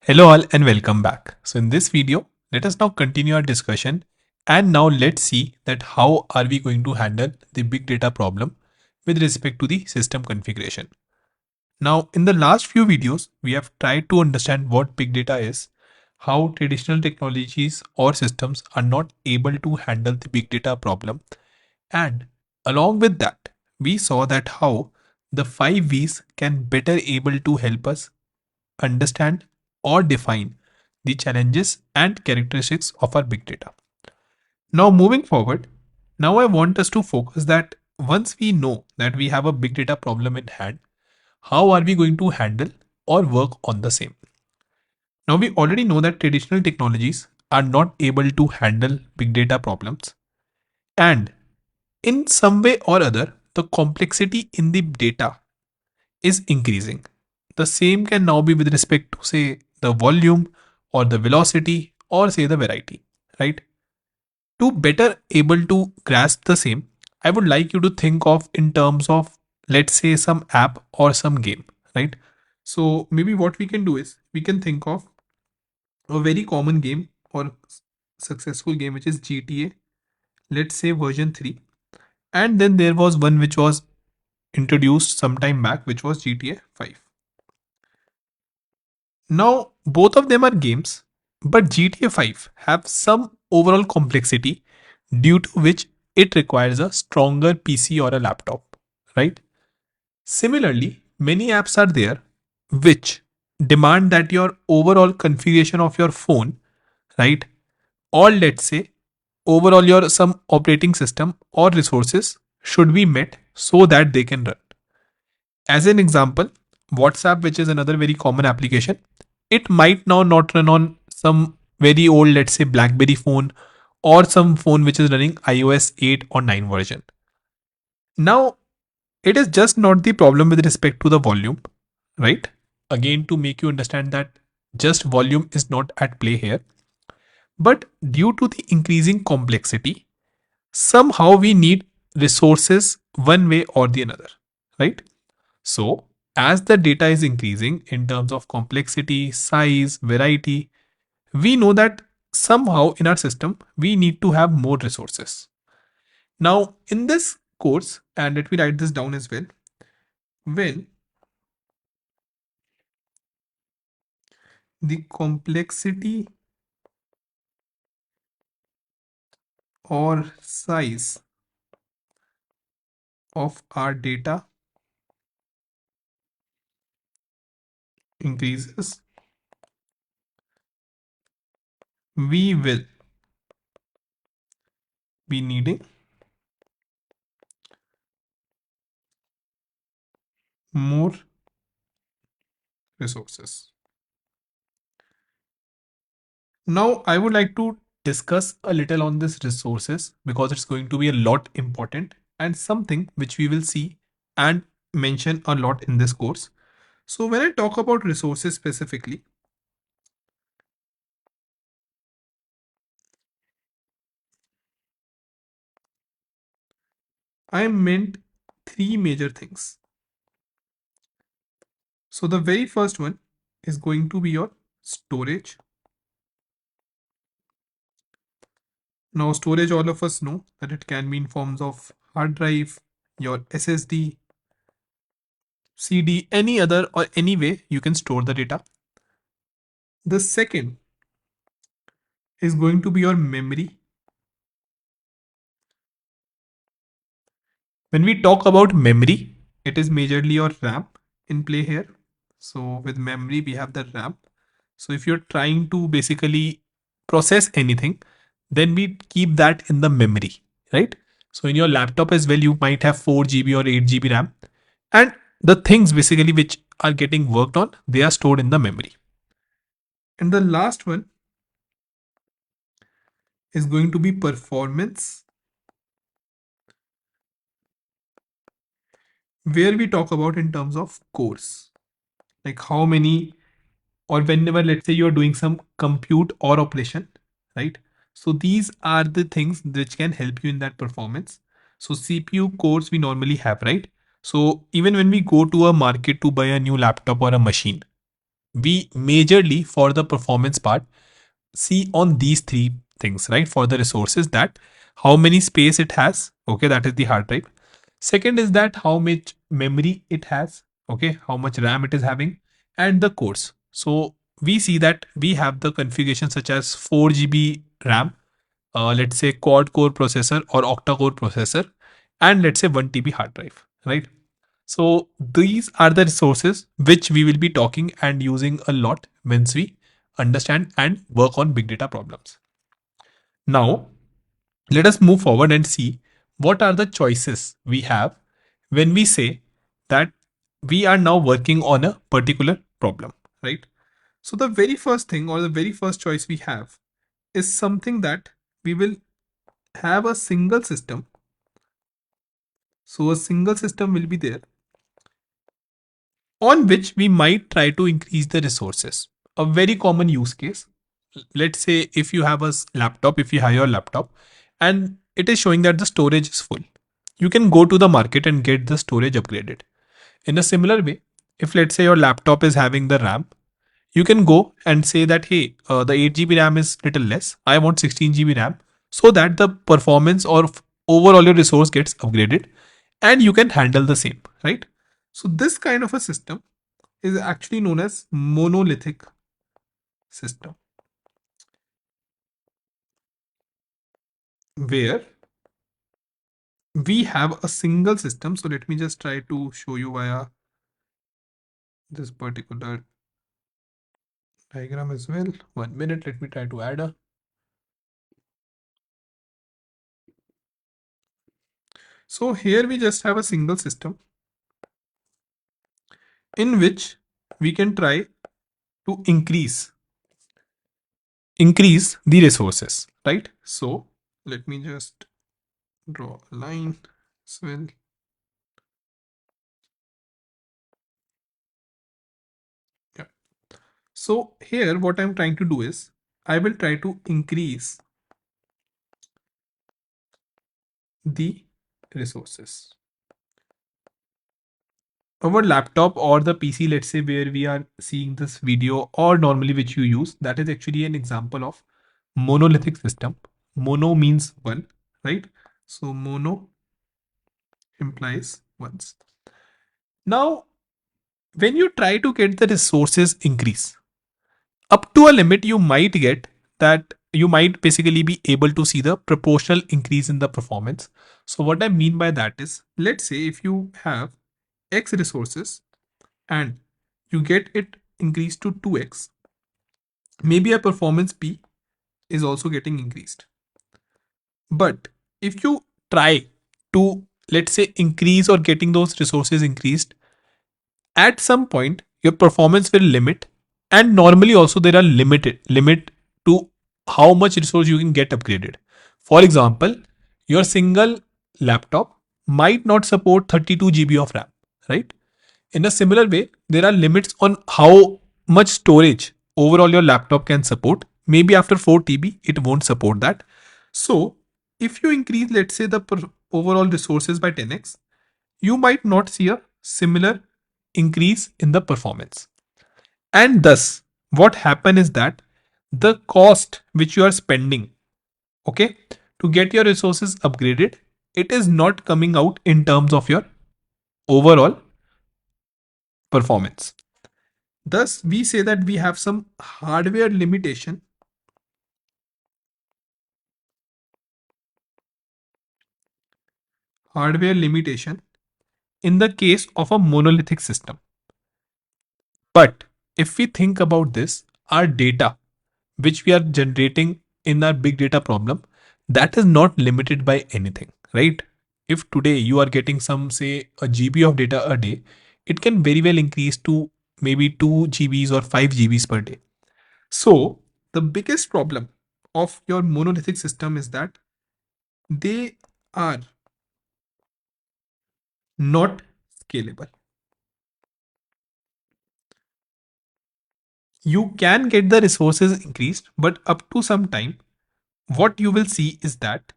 Hello all and welcome back. So in this video, let us now continue our discussion and now let's see that how are we going to handle the big data problem with respect to the system configuration. Now in the last few videos, we have tried to understand what big data is, how traditional technologies or systems are not able to handle the big data problem, and along with that, we saw that how the 5 V's can better able to help us understand or define the challenges and characteristics of our big data. Now moving forward, now I want us to focus that once we know that we have a big data problem in hand, how are we going to handle or work on the same? Now we already know that traditional technologies are not able to handle big data problems, and in some way or other the complexity in the data is increasing. The same can now be with respect to say the volume or the velocity or say the variety, right? To better able to grasp the same, I would like you to think of in terms of let's say some app or some game, right? So maybe what we can do is we can think of a very common game or successful game which is GTA, let's say version 3, and then there was one which was introduced some time back which was GTA 5. Now, both of them are games, but GTA 5 have some overall complexity due to which it requires a stronger PC or a laptop, right? Similarly, many apps are there which demand that your overall configuration of your phone, right? Or let's say overall your some operating system or resources should be met so that they can run. As an example, WhatsApp, which is another very common application, it might now not run on some very old, let's say, BlackBerry phone or some phone which is running iOS 8 or 9 version. Now, it is just not the problem with respect to the volume, right? Again, to make you understand that just volume is not at play here, but due to the increasing complexity, somehow we need resources one way or the another, right? So, as the data is increasing in terms of complexity, size, variety, we know that somehow in our system we need to have more resources. Now, in this course, and let me write this down as well, when the complexity or size of our data increases, we will be needing more resources. Now, I would like to discuss a little on this resources because it's going to be a lot important and something which we will see and mention a lot in this course. So, when I talk about resources specifically, I meant three major things. So, the very first one is going to be your storage. Now, storage, all of us know that it can be in forms of hard drive, your SSD, CD, any other or any way you can store the data. The second is going to be your memory. When we talk about memory, it is majorly your RAM in play here. So with memory, we have the RAM. So if you're trying to basically process anything, then we keep that in the memory, right? So in your laptop as well, you might have 4 GB or 8 GB RAM. And the things basically which are getting worked on, they are stored in the memory. And the last one is going to be performance, where we talk about in terms of cores, like how many, or whenever let's say you're doing some compute or operation, right? So these are the things which can help you in that performance. So CPU cores we normally have, right? So even when we go to a market to buy a new laptop or a machine, we majorly for the performance part see on these three things, right? For the resources, that how many space it has, okay, that is the hard drive. Second is that how much memory it has, okay, how much RAM it is having, and the cores. So we see that we have the configuration such as 4 GB RAM, let's say quad core processor or octa core processor, and let's say 1 TB hard drive, right? So these are the resources which we will be talking and using a lot once we understand and work on big data problems. Now, let us move forward and see what are the choices we have when we say that we are now working on a particular problem, right? So the very first thing or the very first choice we have is something that we will have a single system. So a single system will be there on which we might try to increase the resources. A very common use case. Let's say if you have a laptop, if you have your laptop and it is showing that the storage is full, you can go to the market and get the storage upgraded. In a similar way, if let's say your laptop is having the RAM, you can go and say that, hey, the 8 GB RAM is little less. I want 16 GB RAM so that the performance or overall your resource gets upgraded and you can handle the same, right? So this kind of a system is actually known as monolithic system, where we have a single system. So let me just try to show you via this particular diagram as well. 1 minute, let me try to add a. So here we just have a single system in which we can try to increase the resources, right? So let me just draw a line as well. Yeah. So here what I'm trying to do is I will try to increase the resources. Our laptop or the PC, let's say where we are seeing this video or normally which you use, that is actually an example of monolithic system. Mono means one, right? So mono implies once. Now, when you try to get the resources increase, up to a limit, you might get that you might basically be able to see the proportional increase in the performance. So what I mean by that is, let's say if you have X resources and you get it increased to 2x, maybe a performance P is also getting increased. But if you try to, let's say, increase or getting those resources increased, at some point your performance will limit, and normally also there are limit to how much resource you can get upgraded. For example, your single laptop might not support 32 GB of RAM, right? In a similar way, there are limits on how much storage overall your laptop can support. Maybe after 4 TB, it won't support that. So, if you increase, let's say, the overall resources by 10x, you might not see a similar increase in the performance. And thus, what happen is that the cost which you are spending, okay, to get your resources upgraded, it is not coming out in terms of your overall performance. Thus, we say that we have some hardware limitation in the case of a monolithic system. But if we think about this, our data, which we are generating in our big data problem, that is not limited by anything, right? If today you are getting some, say, a GB of data a day, it can very well increase to maybe 2 GBs or 5 GBs per day. So, the biggest problem of your monolithic system is that they are not scalable. You can get the resources increased, but up to some time, what you will see is that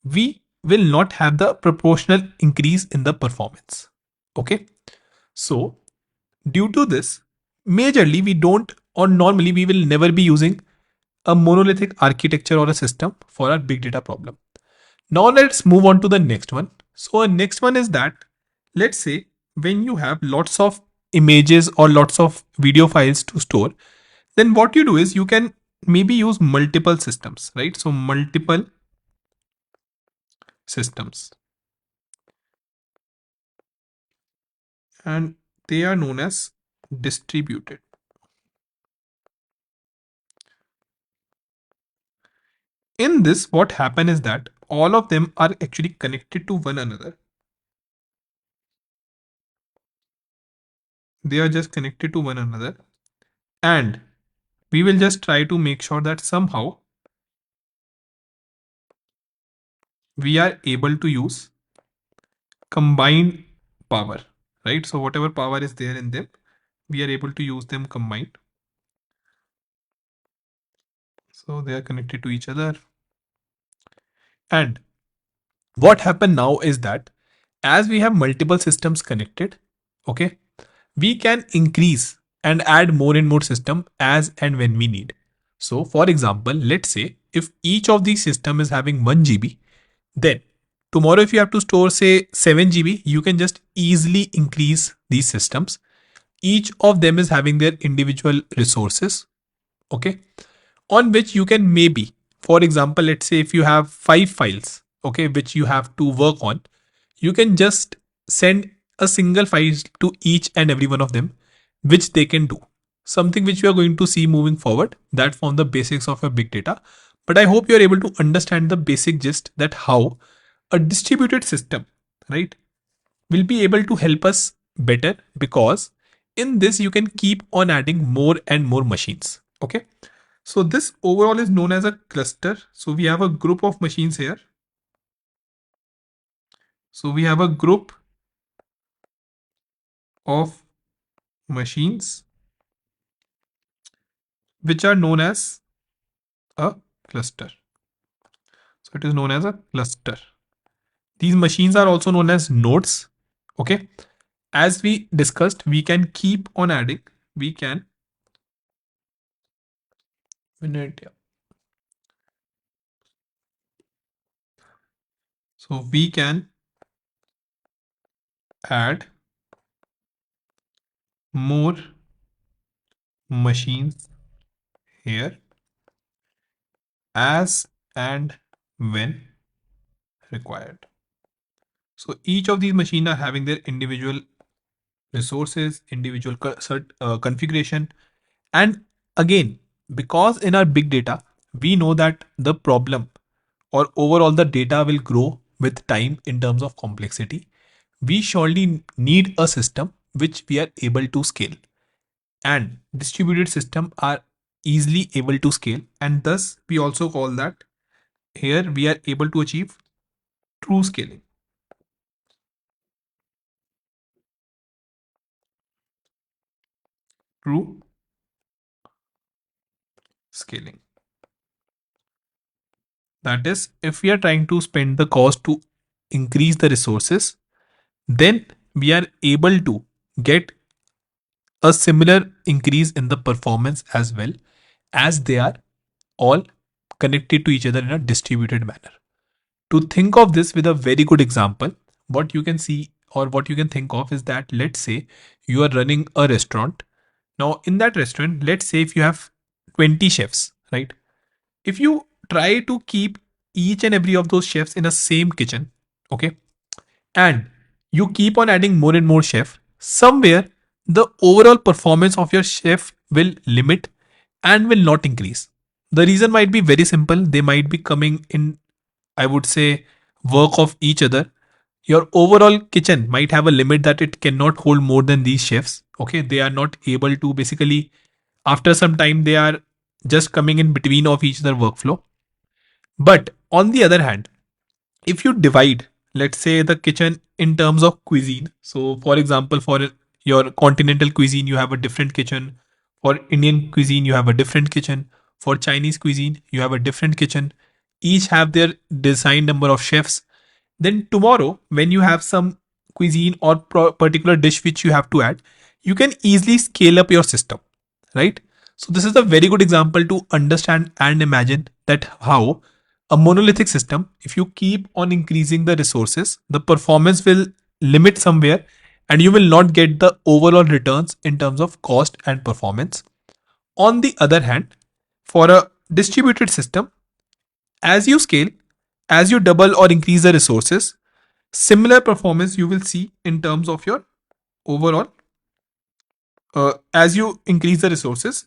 we will not have the proportional increase in the performance. Okay. So, due to this, majorly we don't, or normally we will never be using a monolithic architecture or a system for our big data problem. Now let's move on to the next one. So our next one is that, let's say when you have lots of images or lots of video files to store, then what you do is you can maybe use multiple systems, right? So multiple systems, and they are known as distributed. In this, what happen is that all of them are actually connected to one another. They are just connected to one another, and we will just try to make sure that somehow we are able to use combined power, right? So whatever power is there in them, we are able to use them combined. So they are connected to each other. And what happened now is that as we have multiple systems connected, okay, we can increase and add more and more system as and when we need. So for example, let's say if each of these system is having 1 GB, then tomorrow if you have to store say 7 GB, you can just easily increase these systems. Each of them is having their individual resources, okay, on which you can maybe, for example, let's say if you have 5 files, okay, which you have to work on, you can just send a single file to each and every one of them, which they can do. Something which we are going to see moving forward, that form the basics of your big data. But I hope you are able to understand the basic gist that how a distributed system, right, will be able to help us better, because in this you can keep on adding more and more machines. Okay. So this overall is known as a cluster. So we have a group of machines here. So we have a group of machines which are known as a cluster. So it is known as a cluster. These machines are also known as nodes. Okay. As we discussed, we can keep on adding. We can So we can add more machines here as and when required. So each of these machines are having their individual resources, individual configuration. And again, because in our big data, we know that the problem or overall the data will grow with time in terms of complexity. We surely need a system which we are able to scale, and distributed system are easily able to scale, and thus we also call that here we are able to achieve true scaling. True scaling. That is, if we are trying to spend the cost to increase the resources, then we are able to get a similar increase in the performance as well, as they are all connected to each other in a distributed manner. To think of this with a very good example, what you can see or what you can think of is that, let's say you are running a restaurant. Now in that restaurant, let's say if you have 20 chefs, right? If you try to keep each and every of those chefs in a same kitchen, okay, and you keep on adding more and more chef, somewhere the overall performance of your chef will limit and will not increase. The reason might be very simple. They might be coming in, I would say, work of each other. Your overall kitchen might have a limit that it cannot hold more than these chefs. Okay, they are not able to, basically after some time they are just coming in between of each other workflow. But on the other hand, if you divide, let's say, the kitchen in terms of cuisine, so for example, for your continental cuisine you have a different kitchen, for Indian cuisine you have a different kitchen, for Chinese cuisine you have a different kitchen, each have their designed number of chefs. Then tomorrow when you have some cuisine or particular dish which you have to add, you can easily scale up your system, right? So this is a very good example to understand and imagine that how a monolithic system, if you keep on increasing the resources, the performance will limit somewhere and you will not get the overall returns in terms of cost and performance. On the other hand, for a distributed system, as you scale, as you double or increase the resources, similar performance you will see in terms of your overall. As you increase the resources,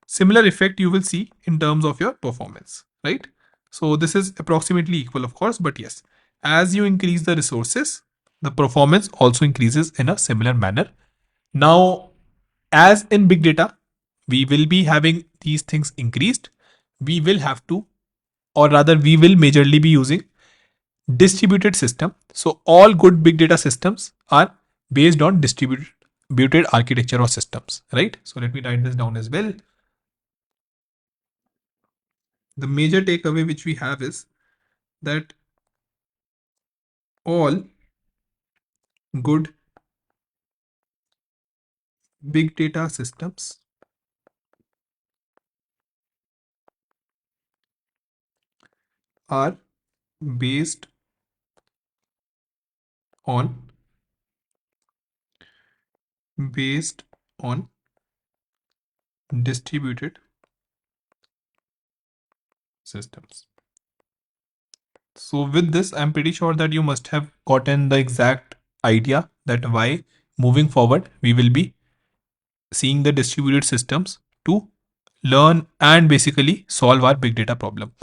similar effect you will see in terms of your performance, right? So this is approximately equal, of course, but yes, as you increase the resources, the performance also increases in a similar manner. Now, as in big data, we will be having these things increased. We will have to, or rather, we will majorly be using distributed system. So all good big data systems are based on distributed architecture or systems, right? So let me write this down as well. The major takeaway which we have is that all good big data systems are based on based on distributed systems. So with this, I'm pretty sure that you must have gotten the exact idea that why moving forward we will be seeing the distributed systems to learn and basically solve our big data problem.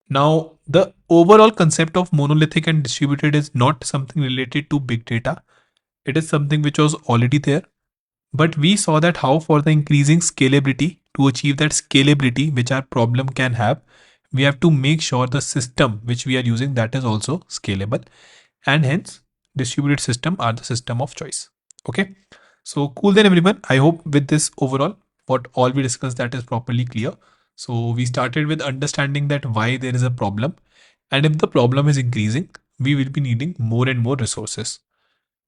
Now, the overall concept of monolithic and distributed is not something related to big data. It is something which was already there. But we saw that how for the increasing scalability, to achieve that scalability which our problem can have, we have to make sure the system which we are using that is also scalable, and hence distributed system are the system of choice. Okay. So cool then everyone. I hope with this overall what all we discussed that is properly clear. So we started with understanding that why there is a problem, and if the problem is increasing, we will be needing more and more resources.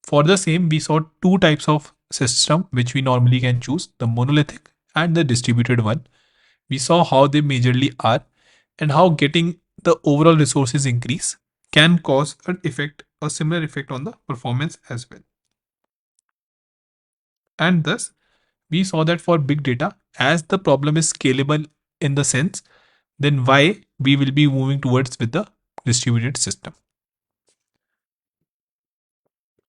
For the same, we saw two types of system which we normally can choose, the monolithic and the distributed one. We saw how they majorly are and how getting the overall resources increase can cause an effect, a similar effect on the performance as well. And thus, we saw that for big data, as the problem is scalable in the sense, then why we will be moving towards with the distributed system.